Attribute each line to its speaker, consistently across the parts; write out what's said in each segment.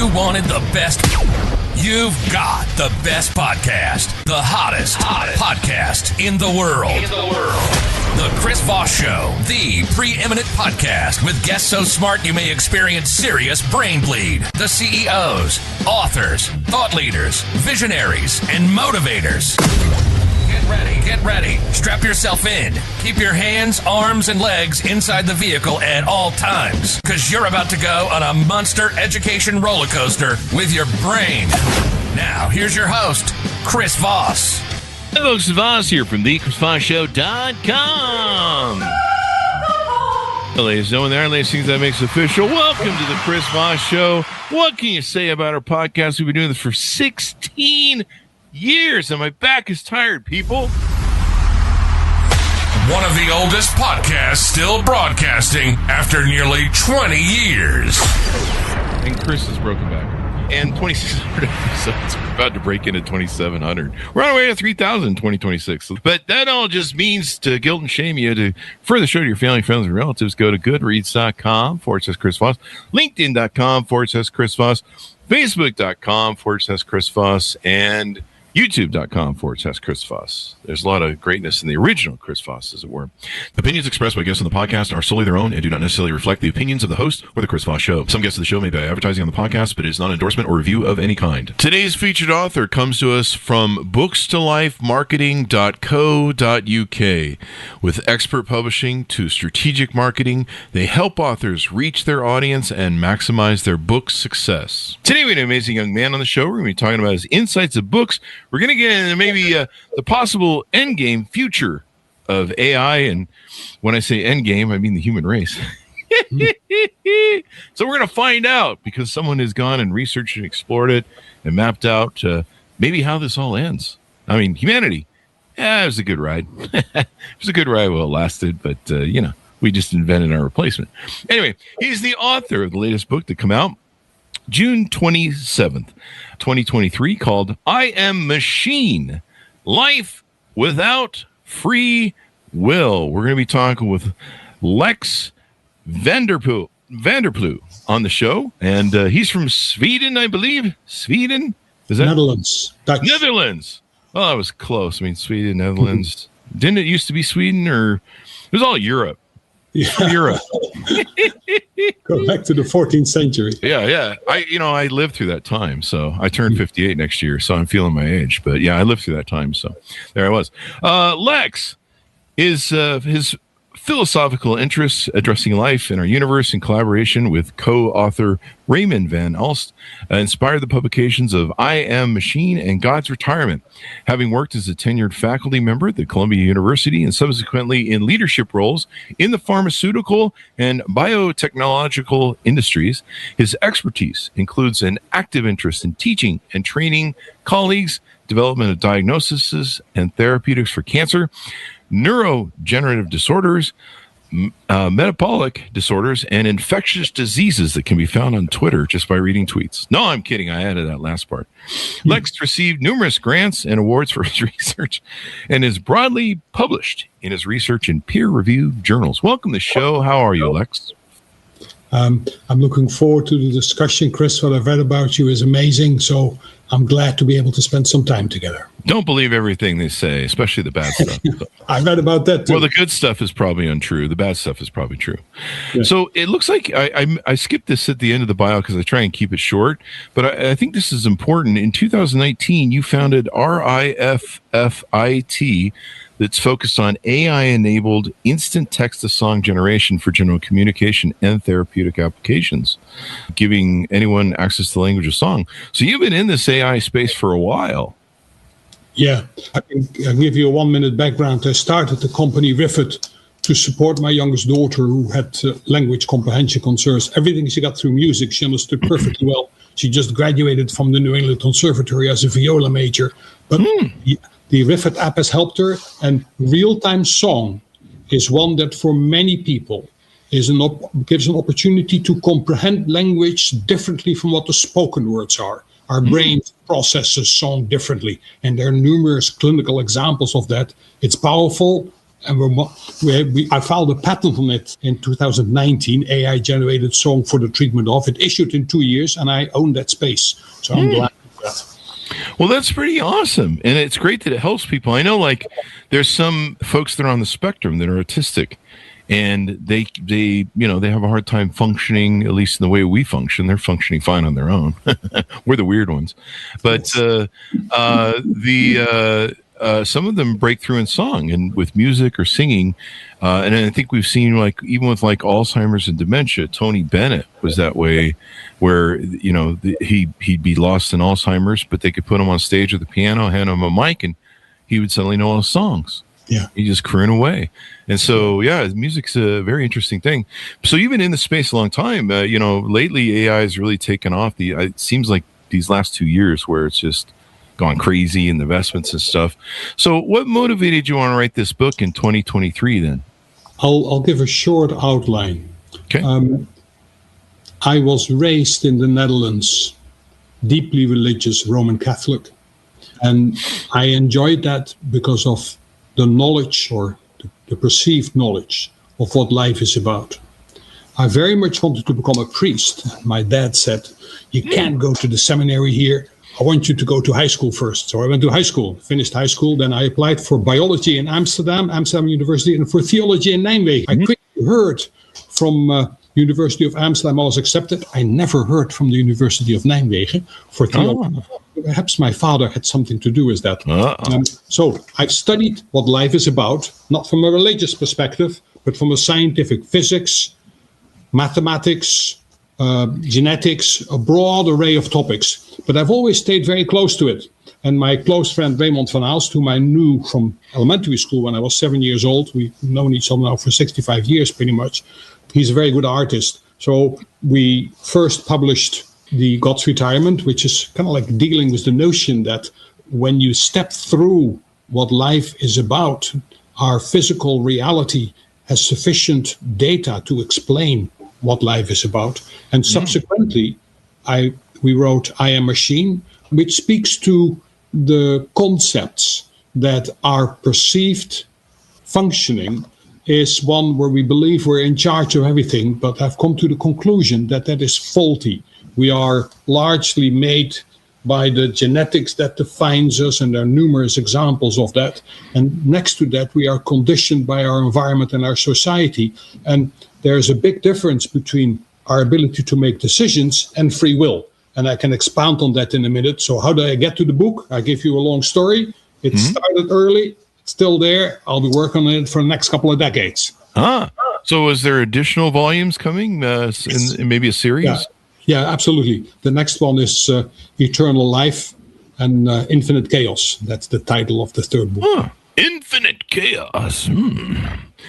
Speaker 1: you wanted the best, you've got the best podcast. The hottest podcast in the world. The Chris Voss Show, the preeminent podcast with guests so smart you may experience serious brain bleed. The CEOs, authors, thought leaders, visionaries, and motivators. Get ready. Strap yourself in. Keep your hands, arms, and legs inside the vehicle at all times, because you're about to go on a monster education roller coaster with your brain. Now, here's your host, Chris Voss.
Speaker 2: Hey folks, Voss here from thechrisvossshow.com. Well, ladies and gentlemen, there are things that makes official. Welcome to the Chris Voss Show. What can you say about our podcast? We've been doing this for 16 years, and my back is tired, people.
Speaker 1: One of the oldest podcasts still broadcasting after nearly 20 years.
Speaker 2: And Chris has broken back. And 2,600 episodes. We're about to break into 2,700. We're on our way to 3,000 in 2026. But that all just means to guilt and shame you to further show to your family, friends, and relatives. Go to goodreads.com/Chris Voss, LinkedIn.com/Chris Voss, Facebook.com/Chris Voss, and YouTube.com/Chris Voss. There's a lot of greatness in the original Chris Voss, as it were. Opinions expressed by guests on the podcast are solely their own and do not necessarily reflect the opinions of the host or the Chris Voss Show. Some guests of the show may be advertising on the podcast, but it is not an endorsement or review of any kind. Today's featured author comes to us from bookstolifemarketing.co.uk. With expert publishing to strategic marketing, they help authors reach their audience and maximize their book success. Today we have an amazing young man on the show. We're going to be talking about his insights of books. We're going to get into maybe the possible endgame future of AI. And when I say endgame, I mean the human race. So we're going to find out, because someone has gone and researched and explored it and mapped out maybe how this all ends. I mean, humanity, it was a good ride. It was a good ride while it lasted, but, we just invented our replacement. Anyway, he's the author of the latest book to come out June 27th, 2023, called I Am Machine, Life Without Free Will. We're going to be talking with Lex Vanderploeg on the show, and he's from Sweden, I believe. Sweden? Is that
Speaker 3: Netherlands? Dutch.
Speaker 2: Netherlands. Well, that was close. I mean, Sweden, Netherlands. Didn't it used to be Sweden, or it was all Europe?
Speaker 3: Yeah.
Speaker 2: Europe.
Speaker 3: Go back to the 14th century.
Speaker 2: Yeah. I lived through that time, so I turned 58 next year, so I'm feeling my age. But yeah, I lived through that time, so there I was. Lex is his philosophical interests addressing life in our universe in collaboration with co-author Raymond van Aalst inspired the publications of I Am Machine and God's Retirement. Having worked as a tenured faculty member at the Columbia University and subsequently in leadership roles in the pharmaceutical and biotechnological industries, his expertise includes an active interest in teaching and training colleagues, development of diagnoses and therapeutics for cancer, neurodegenerative disorders, metabolic disorders, and infectious diseases that can be found on Twitter just by reading tweets. No, I'm kidding. I added that last part. Lex received numerous grants and awards for his research and is broadly published in his research in peer-reviewed journals. Welcome to the show. How are you, Lex?
Speaker 3: I'm looking forward to the discussion, Chris. What I've read about you is amazing, so I'm glad to be able to spend some time together.
Speaker 2: Don't believe everything they say, especially the bad stuff.
Speaker 3: I read about that too.
Speaker 2: Well, the good stuff is probably untrue. The bad stuff is probably true. Yeah. So it looks like I skipped this at the end of the bio because I try and keep it short, but I think this is important. In 2019, you founded RIFFIT, that's focused on AI-enabled instant text-to-song generation for general communication and therapeutic applications, giving anyone access to the language of song. So you've been in this AI space for a while.
Speaker 3: Yeah, I can give you a 1-minute background. I started the company Riffit to support my youngest daughter who had language comprehension concerns. Everything she got through music, she understood perfectly well. She just graduated from the New England Conservatory as a viola major. But the Riffit app has helped her, and real-time song is one that for many people gives an opportunity to comprehend language differently from what the spoken words are. Our brain processes song differently, and there are numerous clinical examples of that. It's powerful, And I filed a patent on it in 2019, AI-generated song for the treatment of. It issued in 2 years, and I own that space. So I'm glad for that.
Speaker 2: Well, that's pretty awesome. And it's great that it helps people. I know, like, there's some folks that are on the spectrum that are autistic, and they have a hard time functioning, at least in the way we function. They're functioning fine on their own. We're the weird ones. But some of them break through in song and with music or singing. And I think we've seen, like, even with like Alzheimer's and dementia, Tony Bennett was that way, where, he'd be lost in Alzheimer's, but they could put him on stage with the piano, hand him a mic, and he would suddenly know all the songs.
Speaker 3: Yeah.
Speaker 2: He just croon away. And so, music's a very interesting thing. So you've been in the space a long time. Lately AI has really taken off. It seems like these last 2 years where it's just gone crazy in the investments and stuff. So what motivated you to write this book in 2023 then?
Speaker 3: I'll give a short outline.
Speaker 2: Okay.
Speaker 3: I was raised in the Netherlands, deeply religious Roman Catholic. And I enjoyed that because of the knowledge, or the perceived knowledge, of what life is about. I very much wanted to become a priest. My dad said, you can't go to the seminary here. I want you to go to high school first. So I went to high school, finished high school. Then I applied for biology in Amsterdam University, and for theology in Nijmegen. I quickly heard from University of Amsterdam I was accepted. I never heard from the University of Nijmegen for theology. Perhaps my father had something to do with that. So I've studied what life is about, not from a religious perspective, but from a scientific physics, mathematics, genetics, a broad array of topics. But I've always stayed very close to it. And my close friend Raymond van Aalst, whom I knew from elementary school when I was 7 years old, we've known each other now for 65 years pretty much. He's a very good artist. So we first published the God's Retirement, which is kind of like dealing with the notion that when you step through what life is about, our physical reality has sufficient data to explain what life is about. And subsequently, we wrote I Am Machine, which speaks to the concepts that our perceived functioning is one where we believe we're in charge of everything, but have come to the conclusion that that is faulty. We are largely made by the genetics that defines us, and there are numerous examples of that. And next to that, we are conditioned by our environment and our society. And there's a big difference between our ability to make decisions and free will. And I can expound on that in a minute. So how did I get to the book? I give you a long story. It started early. It's still there. I'll be working on it for the next couple of decades.
Speaker 2: So is there additional volumes coming in maybe a series?
Speaker 3: Yeah, absolutely. The next one is Eternal Life and Infinite Chaos. That's the title of the third book.
Speaker 2: Infinite Chaos.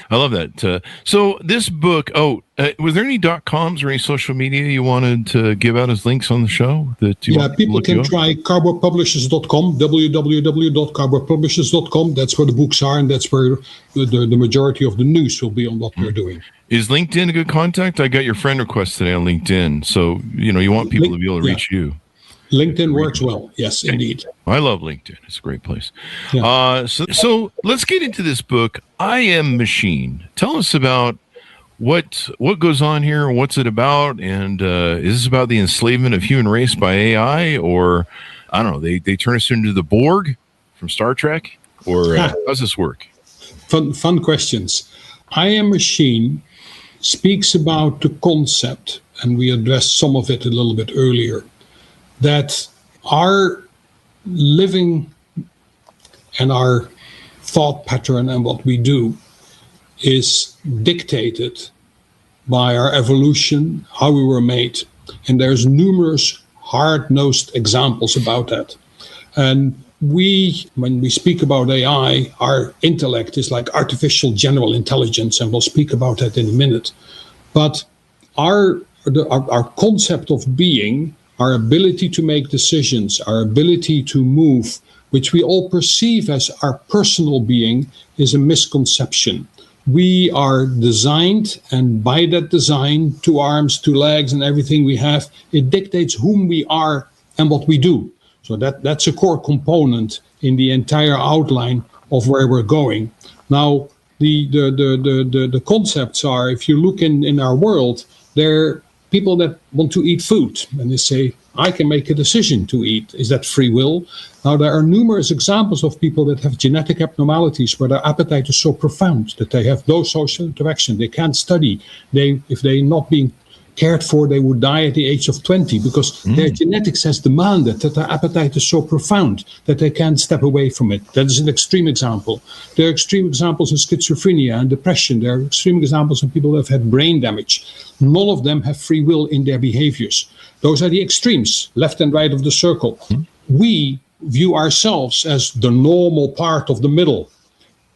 Speaker 2: I love that. So this book, was there any .coms or any social media you wanted to give out as links on the show?
Speaker 3: People can try cardboardpublishers.com, www.cardboardpublishers.com. That's where the books are, and that's where the majority of the news will be on what we're doing.
Speaker 2: Is LinkedIn a good contact? I got your friend request today on LinkedIn. So, you want people to be able to reach you.
Speaker 3: LinkedIn works well. Yes, indeed.
Speaker 2: I love LinkedIn. It's a great place. Yeah. So let's get into this book, I Am Machine. Tell us about what goes on here. What's it about? And is this about the enslavement of human race by AI? Or, I don't know, they turn us into the Borg from Star Trek? Or how does this work?
Speaker 3: Fun questions. I Am Machine speaks about the concept, and we addressed some of it a little bit earlier, that our living and our thought pattern and what we do is dictated by our evolution, how we were made. And there's numerous hard-nosed examples about that. And when we speak about AI, our intellect is like artificial general intelligence, and we'll speak about that in a minute. But our concept of being, our ability to make decisions, our ability to move, which we all perceive as our personal being, is a misconception. We are designed, and by that design, 2 arms, 2 legs, and everything we have, it dictates whom we are and what we do. So that's a core component in the entire outline of where we're going. Now, the concepts are, if you look in our world, there are people that want to eat food, and they say, I can make a decision to eat. Is that free will? Now, there are numerous examples of people that have genetic abnormalities where their appetite is so profound that they have no social interaction. They can't study. If they're not being cared for, they would die at the age of 20 because their genetics has demanded that their appetite is so profound that they can't step away from it. That is an extreme example. There are extreme examples in schizophrenia and depression. There are extreme examples of people who have had brain damage. None of them have free will in their behaviors. Those are the extremes, left and right of the circle. We view ourselves as the normal part of the middle,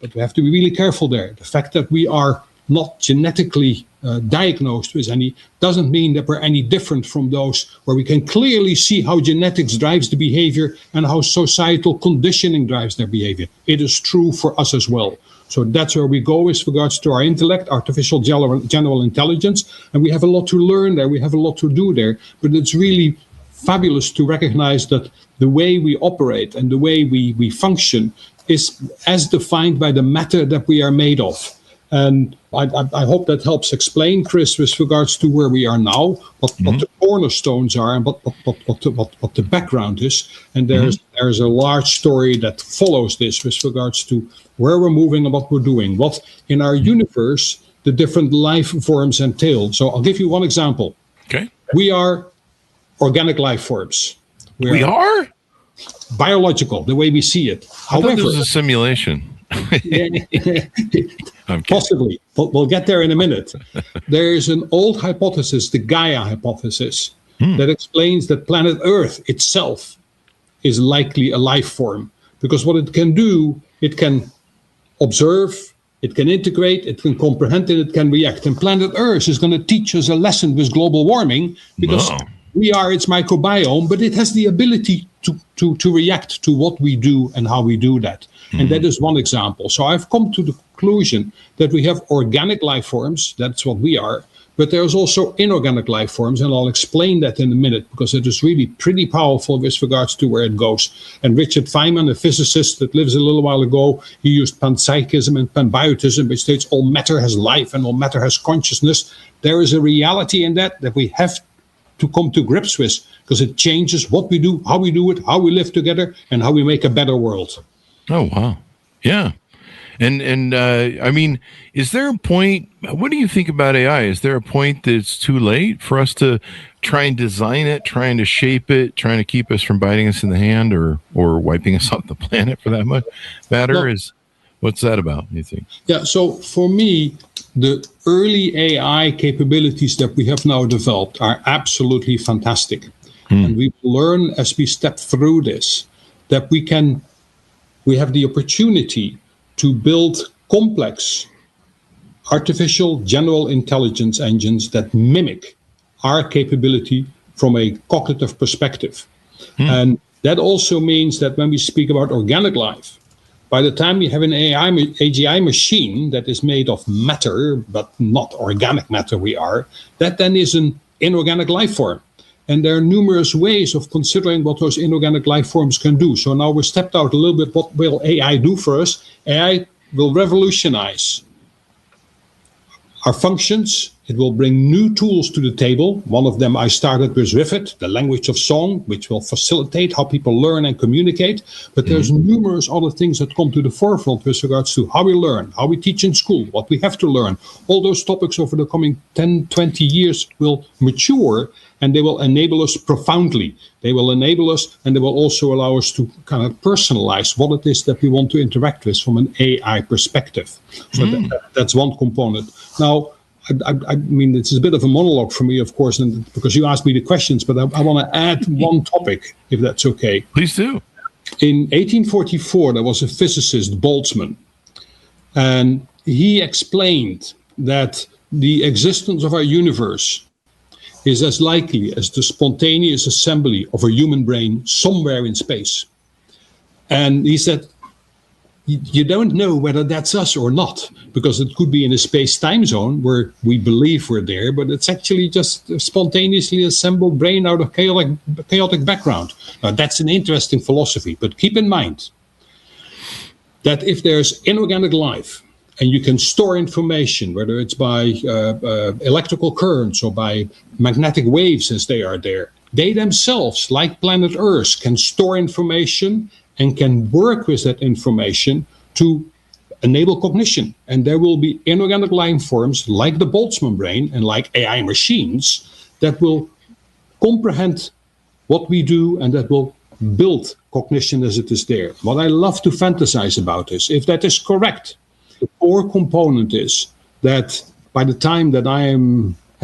Speaker 3: but we have to be really careful there. The fact that we are not genetically diagnosed with any doesn't mean that we're any different from those where we can clearly see how genetics drives the behavior and how societal conditioning drives their behavior. It is true for us as well. So that's where we go with regards to our intellect, artificial general intelligence, and we have a lot to learn there, we have a lot to do there, but it's really fabulous to recognize that the way we operate and the way we function is as defined by the matter that we are made of. And I hope that helps explain, Chris, with regards to where we are now, what the cornerstones are and what the background is. And there's a large story that follows this with regards to where we're moving and what we're doing, what in our universe the different life forms entail. So I'll give you one example.
Speaker 2: Okay.
Speaker 3: We are organic life forms.
Speaker 2: We are?
Speaker 3: Biological, the way we see it.
Speaker 2: However, this is a simulation.
Speaker 3: Possibly. We'll get there in a minute. There's an old hypothesis, the Gaia hypothesis, that explains that planet Earth itself is likely a life form. Because what it can do, it can observe, it can integrate, it can comprehend, and it can react. And planet Earth is going to teach us a lesson with global warming because we are its microbiome, but it has the ability to react to what we do and how we do that. And that is one example. So I've come to the conclusion that we have organic life forms, that's what we are, but there's also inorganic life forms, and I'll explain that in a minute because it is really pretty powerful with regards to where it goes. And Richard Feynman, a physicist that lives a little while ago, he used panpsychism and panbiotism, which states all matter has life and all matter has consciousness. There is a reality in that we have to come to grips with because it changes what we do, how we do it, how we live together, and how we make a better world.
Speaker 2: Oh, wow. Yeah. And I mean, is there a point, what do you think about AI? Is there a point that it's too late for us to try and design it, trying to shape it, trying to keep us from biting us in the hand or wiping us off the planet for that much matter? What's that about, do you think? Yeah,
Speaker 3: so for me, the early AI capabilities that we have now developed are absolutely fantastic. And we learn as we step through this that we have the opportunity to build complex artificial general intelligence engines that mimic our capability from a cognitive perspective. And that also means that when we speak about organic life, by the time you have an AGI machine that is made of matter, but not organic matter that then is an inorganic life form. And there are numerous ways of considering what those inorganic life forms can do. So now we stepped out a little bit. What will AI do for us? AI will revolutionize our functions. It will bring new tools to the table. One of them I started with Rivet, the language of song, which will facilitate how people learn and communicate. But there's numerous other things that come to the forefront with regards to how we learn, how we teach in school, what we have to learn. All those topics over the coming 10, 20 years will mature, and they will enable us profoundly. They will enable us, and they will also allow us to kind of personalize what it is that we want to interact with from an AI perspective. So that's one component. Now, I mean, it's a bit of a monologue for me, of course, and because you asked me the questions, but I want to add one topic, if that's okay.
Speaker 2: Please do.
Speaker 3: In 1844, there was a physicist, Boltzmann, and he explained that the existence of our universe is as likely as the spontaneous assembly of a human brain somewhere in space. And he said, you don't know whether that's us or not, because it could be in a space-time zone where we believe we're there, but it's actually just a spontaneously assembled brain out of chaotic background. Now, that's an interesting philosophy, but keep in mind that if there's inorganic life and you can store information, whether it's by electrical currents or by magnetic waves as they are there. They themselves, like planet Earth, can store information and can work with that information to enable cognition. And there will be inorganic life forms like the Boltzmann brain and like AI machines that will comprehend what we do and that will build cognition as it is there. What I love to fantasize about is, if that is correct, the core component is that by the time that I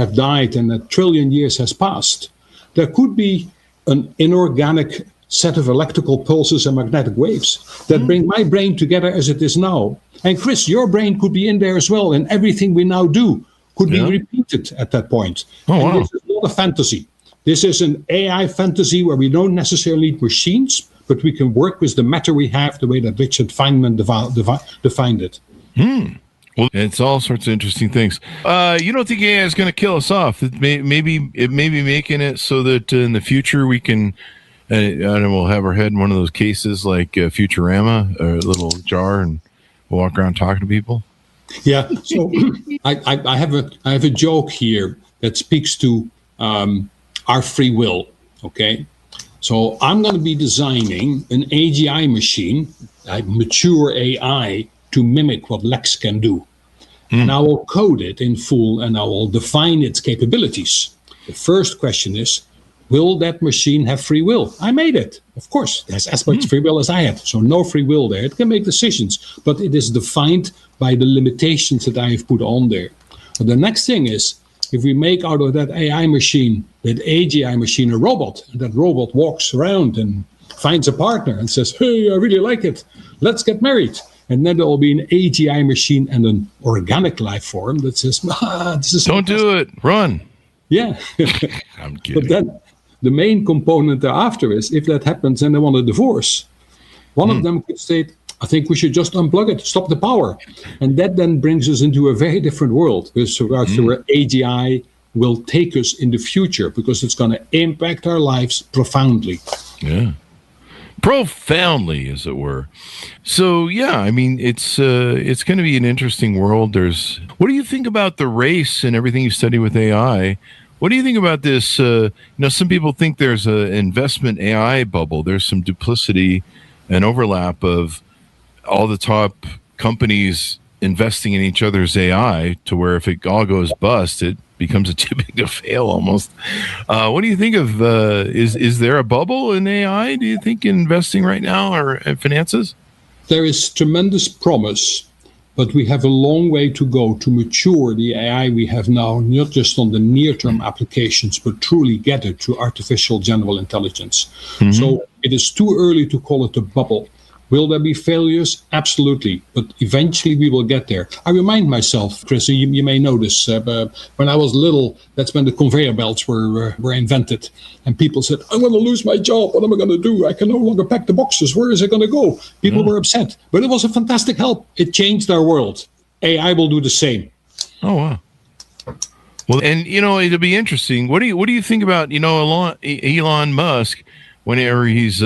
Speaker 3: have died and 1 trillion years has passed, there could be an inorganic set of electrical pulses and magnetic waves that bring my brain together as it is now. And Chris, your brain could be in there as well, and everything we now do could be repeated at that point.
Speaker 2: Oh, wow.
Speaker 3: This is not a fantasy. This is an AI fantasy where we don't necessarily need machines, but we can work with the matter we have the way that Richard Feynman defined it.
Speaker 2: Well, it's all sorts of interesting things. You don't think AI is going to kill us off? It may be making it so that in the future we can, we'll have our head in one of those cases like Futurama, a little jar, and we'll walk around talking to people.
Speaker 3: Yeah. So I have a joke here that speaks to our free will. Okay. So I'm going to be designing an AGI machine, a mature AI, to mimic what Lex can do. And I will code it in full and I will define its capabilities. The first question is, will that machine have free will? I made it. Of course, it has as much free will as I have. So no free will there. It can make decisions, but it is defined by the limitations that I have put on there. But the next thing is, if we make out of that AI machine, that AGI machine, a robot, and that robot walks around and finds a partner and says, hey, I really like it. Let's get married. And then there will be an AGI machine and an organic life form that says, this is
Speaker 2: Don't do it. Run.
Speaker 3: Yeah.
Speaker 2: I'm kidding.
Speaker 3: But then the main component thereafter is, if that happens and they want a divorce, one of them could state, I think we should just unplug it, stop the power. And that then brings us into a very different world with regards to where AGI will take us in the future, because it's going to impact our lives profoundly.
Speaker 2: Yeah. Profoundly, as it were. So, yeah, I mean, it's going to be an interesting world. What do you think about the race and everything you study with AI? What do you think about this? Some people think there's an investment AI bubble. There's some duplicity and overlap of all the top companies investing in each other's AI to where if it all goes bust, it becomes too big to fail almost. What do you think of, is there a bubble in AI, do you think, in investing right now or in finances?
Speaker 3: There is tremendous promise, but we have a long way to go to mature the AI we have now, not just on the near-term applications, but truly get it to artificial general intelligence. So it is too early to call it a bubble. Will there be failures? Absolutely. But eventually we will get there. I remind myself, Chris, you may notice, when I was little, that's when the conveyor belts were invented. And people said, I'm going to lose my job. What am I going to do? I can no longer pack the boxes. Where is it going to go? People were upset. But it was a fantastic help. It changed our world. AI will do the same.
Speaker 2: Oh, wow. Well, and, it'll be interesting. What do you think about, Elon Musk? Whenever he's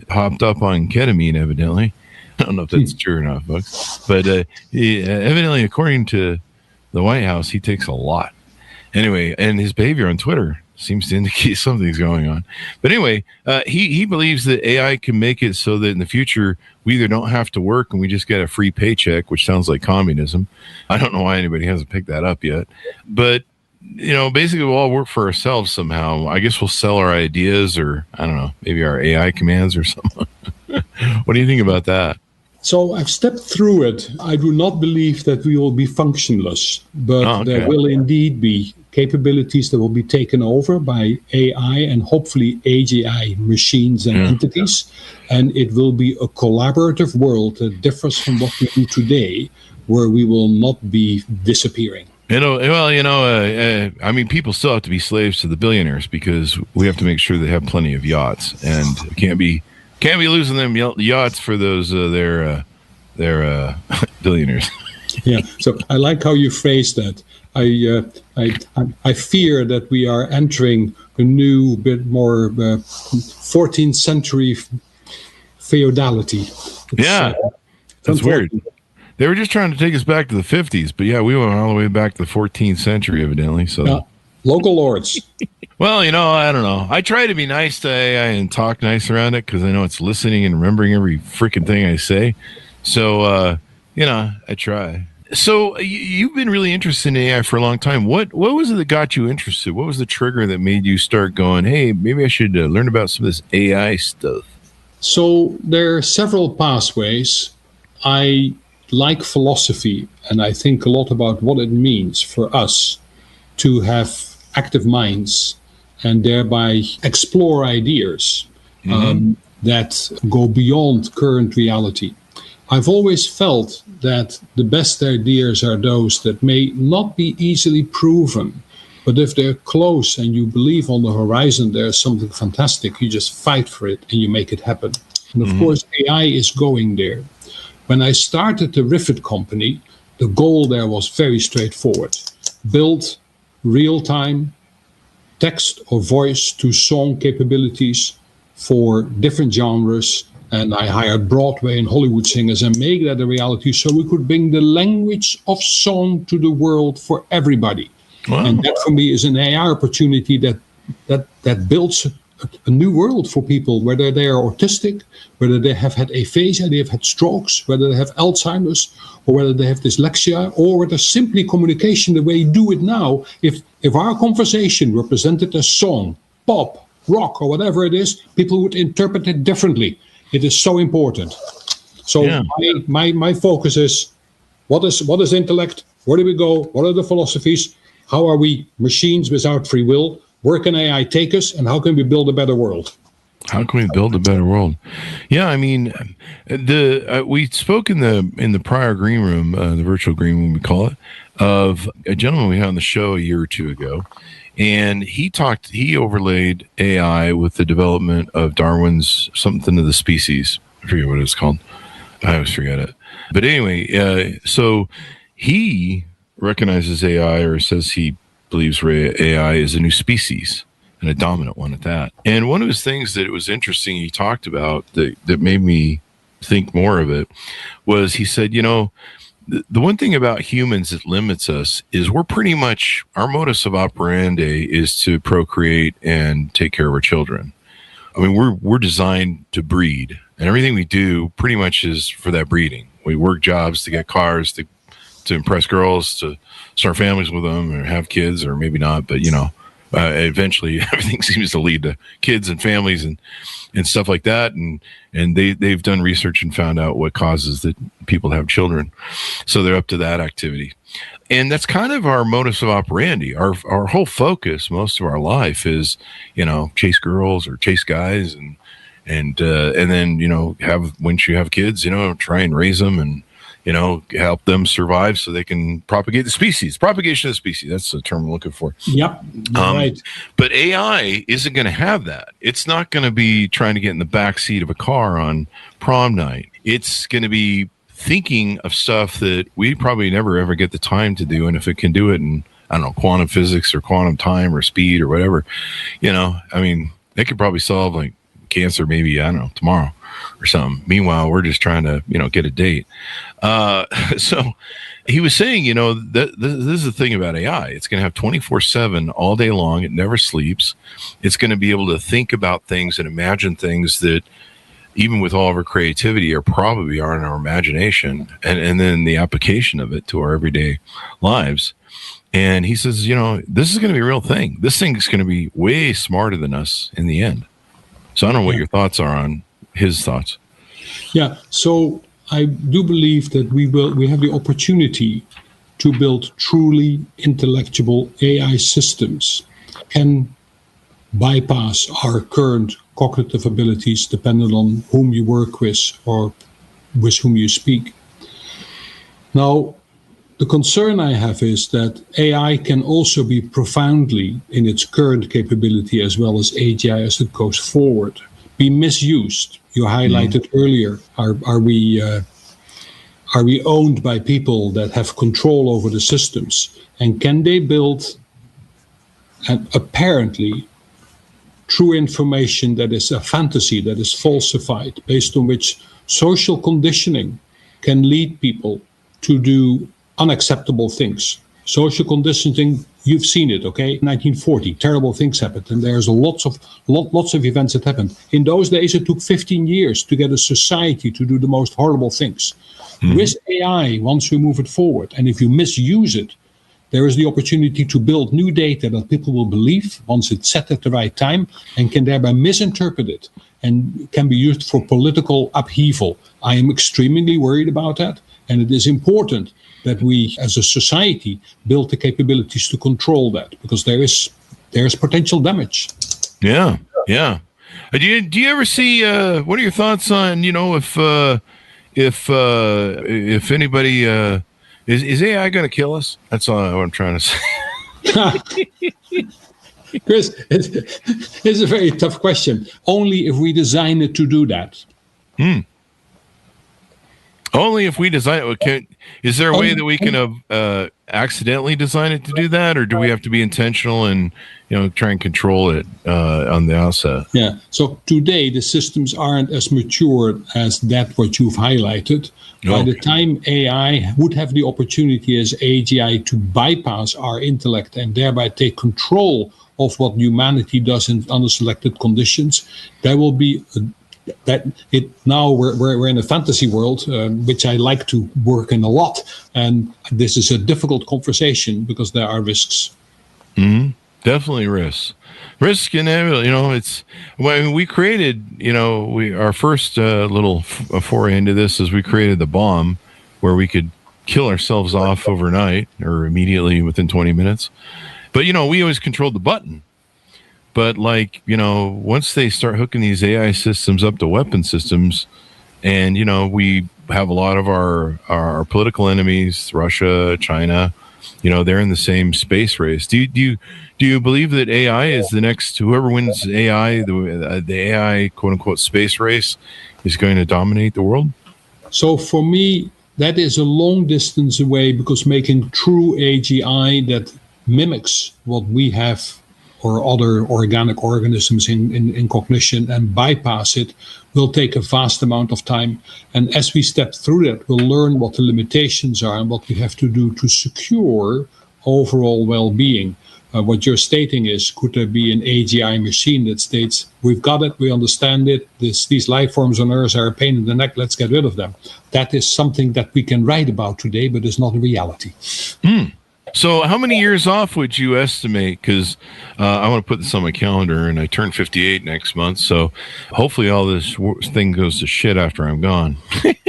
Speaker 2: hopped up on ketamine, evidently. I don't know if that's true or not, folks. But evidently, according to the White House, he takes a lot. Anyway, and his behavior on Twitter seems to indicate something's going on. But anyway, he believes that AI can make it so that in the future, we either don't have to work and we just get a free paycheck, which sounds like communism. I don't know why anybody hasn't picked that up yet. But basically we'll all work for ourselves somehow. I guess we'll sell our ideas, or I don't know, maybe our AI commands or something. What do you think about that?
Speaker 3: So I've stepped through it. I do not believe that we will be functionless, but there will indeed be capabilities that will be taken over by AI and hopefully AGI machines and entities. And it will be a collaborative world that differs from what we do today, where we will not be disappearing. I mean, people still have to be slaves to the billionaires because we have to make sure they have plenty of yachts, and we can't be losing them yachts for those their billionaires. Yeah. So I like how you phrase that. I fear that we are entering a new, bit more 14th century feudality. That's
Speaker 2: weird. They were just trying to take us back to the 50s, but yeah, we went all the way back to the 14th century, evidently. So,
Speaker 3: local lords.
Speaker 2: well, I don't know. I try to be nice to AI and talk nice around it because I know it's listening and remembering every freaking thing I say. So, I try. So you've been really interested in AI for a long time. What was it that got you interested? What was the trigger that made you start going, hey, maybe I should learn about some of this AI stuff?
Speaker 3: So there are several pathways. I like philosophy, and I think a lot about what it means for us to have active minds and thereby explore ideas that go beyond current reality. I've always felt that the best ideas are those that may not be easily proven, but if they're close and you believe on the horizon there's something fantastic, you just fight for it and you make it happen. And of course, AI is going there. When I started the Riffit company, the goal there was very straightforward. Build real-time text or voice to song capabilities for different genres. And I hired Broadway and Hollywood singers and make that a reality so we could bring the language of song to the world for everybody. Wow. And that for me is an AI opportunity that builds a new world for people, whether they are autistic, whether they have had aphasia, they have had strokes, whether they have Alzheimer's, or whether they have dyslexia, or whether simply communication the way you do it now. If our conversation represented as song, pop, rock, or whatever it is, people would interpret it differently. It is so important. So my focus is what is intellect? Where do we go? What are the philosophies? How are we machines without free will? Where can AI take us? And how can we build a better world?
Speaker 2: How can we build a better world? Yeah, I mean, we spoke in the prior green room, the virtual green room we call it, of a gentleman we had on the show a year or two ago. And he overlaid AI with the development of Darwin's something of the species. I forget what it's called. I always forget it. But anyway, so he recognizes AI, or says he believes AI is a new species, and a dominant one at that. And one of his things that was interesting he talked about that made me think more of it was he said, the one thing about humans that limits us is we're pretty much, our modus of operandi is to procreate and take care of our children. I mean, we're designed to breed, and everything we do pretty much is for that breeding. We work jobs to get cars, to impress girls, to start families with them, or have kids, or maybe not, but eventually everything seems to lead to kids and families and stuff like that. And they've done research and found out what causes that people have children. So they're up to that activity. And that's kind of our modus of operandi. Our whole focus, most of our life is, chase girls or chase guys and then, once you have kids, try and raise them and, help them survive so they can propagate the species. Propagation of the species. That's the term I'm looking for.
Speaker 3: Yep. Right.
Speaker 2: But AI isn't going to have that. It's not going to be trying to get in the back seat of a car on prom night. It's going to be thinking of stuff that we probably never ever get the time to do. And if it can do it in, I don't know, quantum physics or quantum time or speed or whatever, they could probably solve like cancer maybe, I don't know, tomorrow or something. Meanwhile, we're just trying to, get a date. So he was saying, that this is the thing about AI. It's going to have 24/7 all day long. It never sleeps. It's going to be able to think about things and imagine things that even with all of our creativity probably are in our imagination, and then the application of it to our everyday lives. And he says, this is going to be a real thing. This thing is going to be way smarter than us in the end. So I don't know what your thoughts are on his thoughts.
Speaker 3: Yeah, so I do believe that we have the opportunity to build truly intellectual AI systems and bypass our current cognitive abilities depending on whom you work with or with whom you speak. Now, the concern I have is that AI can also be profoundly, in its current capability as well as AGI as it goes forward, be misused. You highlighted earlier, are we owned by people that have control over the systems? And can they build an apparently true information that is a fantasy, that is falsified, based on which social conditioning can lead people to do unacceptable things. Social conditioning, you've seen it, okay? 1940, terrible things happened, and there's lots of events that happened. In those days, it took 15 years to get a society to do the most horrible things. With AI, once we move it forward, and if you misuse it, there is the opportunity to build new data that people will believe once it's set at the right time, and can thereby misinterpret it and can be used for political upheaval. I am extremely worried about that, and it is important that we, as a society, build the capabilities to control that, because there is potential damage.
Speaker 2: Yeah. Do you ever see? What are your thoughts on if anybody is AI going to kill us? That's all I'm trying to say.
Speaker 3: Chris, it's a very tough question. Only if we design it to do that.
Speaker 2: Only if we design it. Is there a way that we can accidentally design it to do that, or do we have to be intentional and try and control it on the outset?
Speaker 3: Yeah. So today the systems aren't as mature as that what you've highlighted. By the time AI would have the opportunity as AGI to bypass our intellect and thereby take control of what humanity does under selected conditions, there will be now we're in a fantasy world, which I like to work in a lot, and this is a difficult conversation because there are risks.
Speaker 2: Definitely risks. Risk inevitable. It's when we created. Our first little foray into this is we created the bomb, where we could kill ourselves off overnight or immediately within 20 minutes. But we always controlled the button. But once they start hooking these AI systems up to weapon systems, and we have a lot of our political enemies, Russia, China, they're in the same space race. Do you believe that AI is the next? Whoever wins AI, the AI quote unquote space race, is going to dominate the world?
Speaker 3: So for me, that is a long distance away, because making true AGI that mimics what we have or other organic organisms in cognition and bypass it will take a vast amount of time. And as we step through that, we'll learn what the limitations are and what we have to do to secure overall well-being. What you're stating is, could there be an AGI machine that states, we've got it, we understand it, these life forms on Earth are a pain in the neck, let's get rid of them. That is something that we can write about today, but it's not a reality.
Speaker 2: So how many years off would you estimate? Because I want to put this on my calendar, and I turn 58 next month. So hopefully all this thing goes to shit after I'm gone.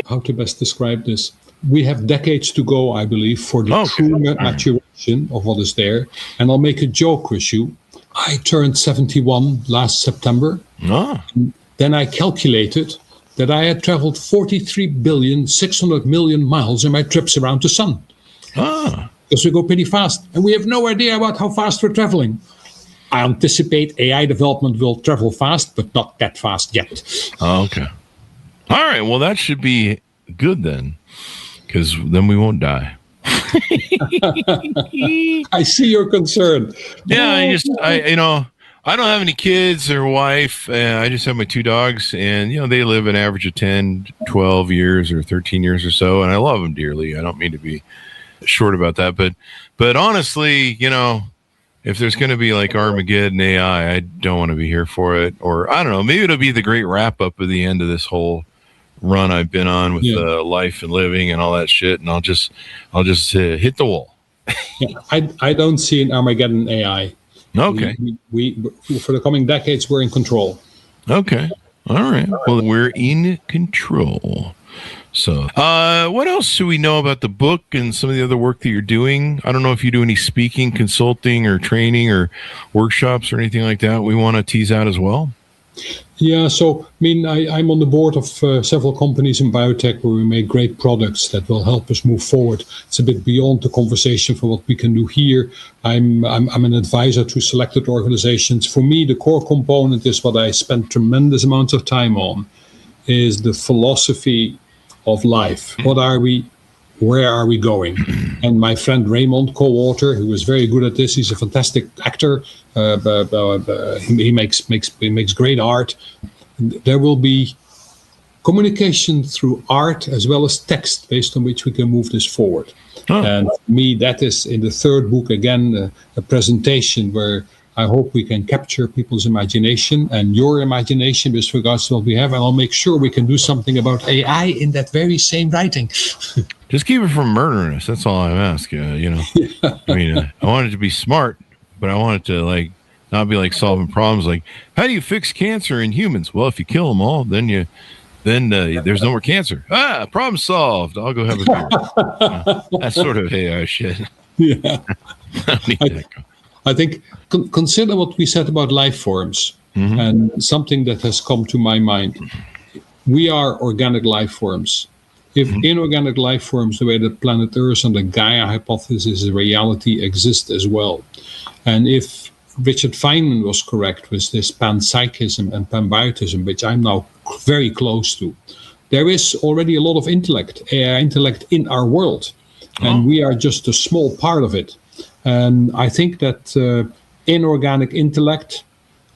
Speaker 3: How to best describe this? We have decades to go, I believe, for the true maturation of what is there. And I'll make a joke with you. I turned 71 last September. Then I calculated that I had traveled 43,600,000,000 miles in my trips around the sun. Because we go pretty fast, and we have no idea about how fast we're traveling. I anticipate AI development will travel fast, but not that fast yet.
Speaker 2: Okay. All right. Well, that should be good then, because then we won't die.
Speaker 3: I see your concern.
Speaker 2: Yeah, I don't have any kids or wife. I just have my two dogs, and they live an average of 10, 12 years or 13 years or so, and I love them dearly. I don't mean to be short about that, but honestly, if there's going to be like Armageddon AI, I don't want to be here for it. Or I don't know, maybe it'll be the great wrap up of the end of this whole run I've been on with life and living and all that shit, and I'll just hit the wall.
Speaker 3: I don't see an Armageddon AI.
Speaker 2: Okay,
Speaker 3: we for the coming decades we're in control.
Speaker 2: Okay, all right. Well, we're in control. So, what else should we know about the book and some of the other work that you're doing? I don't know if you do any speaking, consulting, or training, or workshops, or anything like that we want to tease out as well.
Speaker 3: Yeah, so I'm on the board of several companies in biotech where we make great products that will help us move forward. It's a bit beyond the conversation for what we can do here. I'm an advisor to selected organizations. For me, the core component is what I spend tremendous amounts of time on, is the philosophy of life. What are we? Where are we going? And my friend Raymond, co-author, who is very good at this, he's a fantastic actor. He makes great art. There will be communication through art as well as text, based on which we can move this forward.
Speaker 2: Oh.
Speaker 3: And for me, that is in the third book, again, a presentation where I hope we can capture people's imagination and your imagination with regards to what we have. And I'll make sure we can do something about AI in that very same writing.
Speaker 2: Just keep it from murdering us. That's all I'm asking. Yeah. I mean, I want it to be smart, but I want it to not be like solving problems. Like, how do you fix cancer in humans? Well, if you kill them all, then there's no more cancer. Problem solved. I'll go have a beer. That's sort of AI shit.
Speaker 3: Yeah. I think consider what we said about life forms, and something that has come to my mind. We are organic life forms. If inorganic life forms, the way that planet Earth and the Gaia hypothesis is a reality, exist as well. And if Richard Feynman was correct with this panpsychism and panbiotism, which I'm now very close to, there is already a lot of intellect, AI intellect in our world, and we are just a small part of it. And I think that inorganic intellect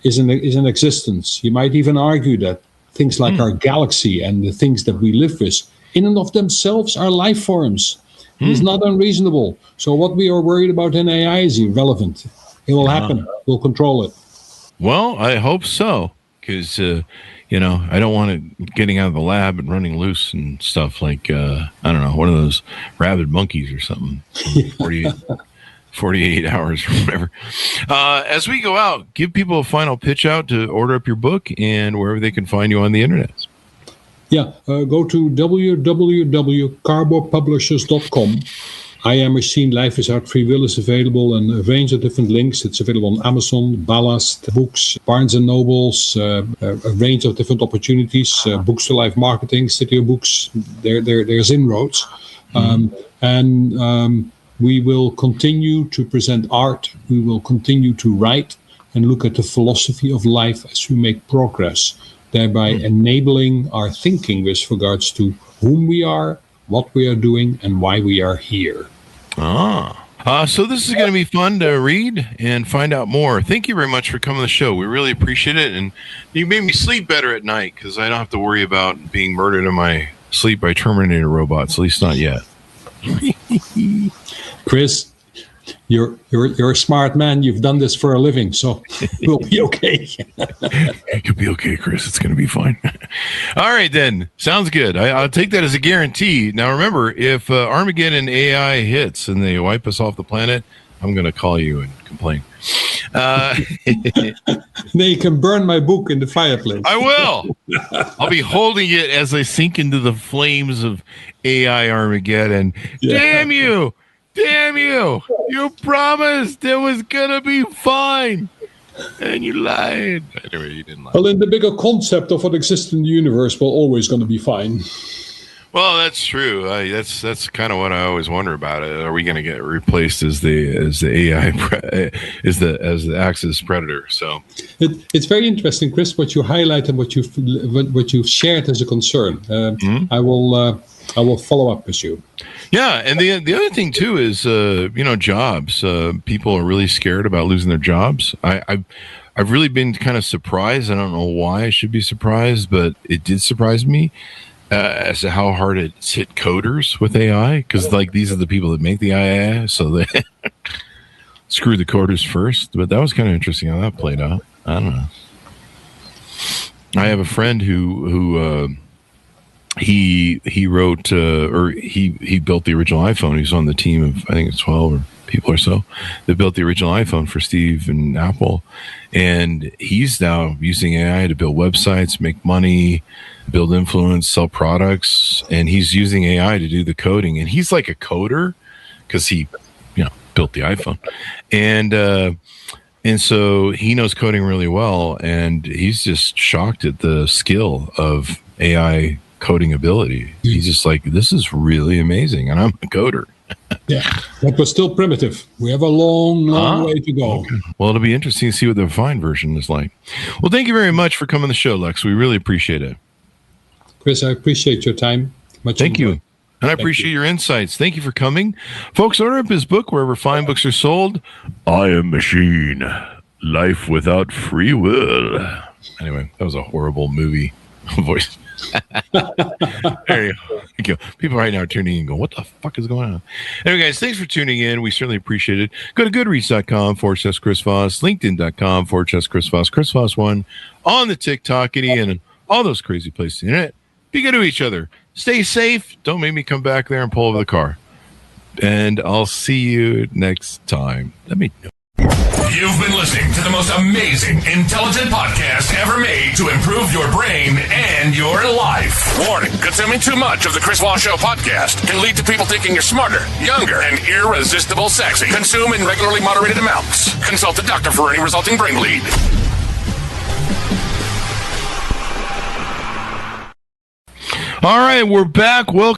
Speaker 3: is in existence. You might even argue that things like our galaxy and the things that we live with, in and of themselves, are life forms. It's not unreasonable. So what we are worried about in AI is irrelevant. It will happen. We'll control it.
Speaker 2: Well, I hope so, because I don't want it getting out of the lab and running loose and stuff like I don't know, one of those rabid monkeys or something. 48 hours or whatever. As we go out, give people a final pitch out to order up your book and wherever they can find you on the internet.
Speaker 3: Yeah, go to www.carbopublishers.com. I Am Machine, Life is Art, Free Will is available, and a range of different links. It's available on Amazon, Ballast, Books, Barnes & Nobles, a range of different opportunities, Books to Life Marketing, City of Books. There's inroads. We will continue to present art. We will continue to write and look at the philosophy of life as we make progress, thereby enabling our thinking with regards to whom we are, what we are doing, and why we are here.
Speaker 2: So this is going to be fun to read and find out more. Thank you very much for coming to the show. We really appreciate it. And you made me sleep better at night because I don't have to worry about being murdered in my sleep by Terminator robots, at least not yet.
Speaker 3: Chris, you're a smart man. You've done this for a living, so we'll be okay.
Speaker 2: You'll be okay, Chris. It's going to be fine. All right, then. Sounds good. I'll take that as a guarantee. Now, remember, if Armageddon AI hits and they wipe us off the planet, I'm going to call you and complain.
Speaker 3: They can burn my book in the fireplace.
Speaker 2: I will. I'll be holding it as I sink into the flames of AI Armageddon. Yeah. Damn you! Damn you! You promised it was going to be fine. And you lied. Anyway, you didn't lie.
Speaker 3: Well, in the bigger concept of what exists in the universe, we're always going to be fine.
Speaker 2: Well, that's true. That's kind of what I always wonder about it. Are we going to get replaced as the AI as the Axis predator? So
Speaker 3: it's very interesting, Chris, what you highlight and what you've shared as a concern. I will follow up with you.
Speaker 2: Yeah, and the other thing too is jobs. People are really scared about losing their jobs. I've really been kind of surprised. I don't know why I should be surprised, but it did surprise me. As to how hard it's hit coders with AI, because these are the people that make the AI, so they screw the coders first. But that was kind of interesting how that played out. I don't know. I have a friend who he wrote or he built the original iPhone. He's on the team of I think it's 12 people or so that built the original iPhone for Steve and Apple, and he's now using AI to build websites, make money, build influence, sell products, and he's using AI to do the coding. And he's like a coder because he, built the iPhone, and so he knows coding really well, and he's just shocked at the skill of AI coding ability. He's just like, this is really amazing, and I'm a coder.
Speaker 3: Yeah, that was still primitive. We have a long way to go.
Speaker 2: Okay. Well, it'll be interesting to see what the refined version is like. Well, thank you very much for coming to the show, Lex. We really appreciate it.
Speaker 3: Chris, I appreciate your time.
Speaker 2: Thank you. And I appreciate your insights. Thank you for coming. Folks, order up his book wherever fine books are sold. I Am Machine, Life Without Free Will. Anyway, that was a horrible movie voice. There you go. People right now are tuning in and go, what the fuck is going on? Anyway, guys, thanks for tuning in. We certainly appreciate it. Go to goodreads.com/Chris Voss, LinkedIn.com/Chris Voss, Chris Voss1 on the TikTok, and all those crazy places on the internet. Be good to each other. Stay safe. Don't make me come back there and pull over the car. And I'll see you next time. Let me know.
Speaker 1: You've been listening to the most amazing, intelligent podcast ever made to improve your brain and your life. Warning, consuming too much of the Chris Voss Show podcast can lead to people thinking you're smarter, younger, and irresistible sexy. Consume in regularly moderated amounts. Consult a doctor for any resulting brain bleed.
Speaker 2: All right, we're back. Welcome.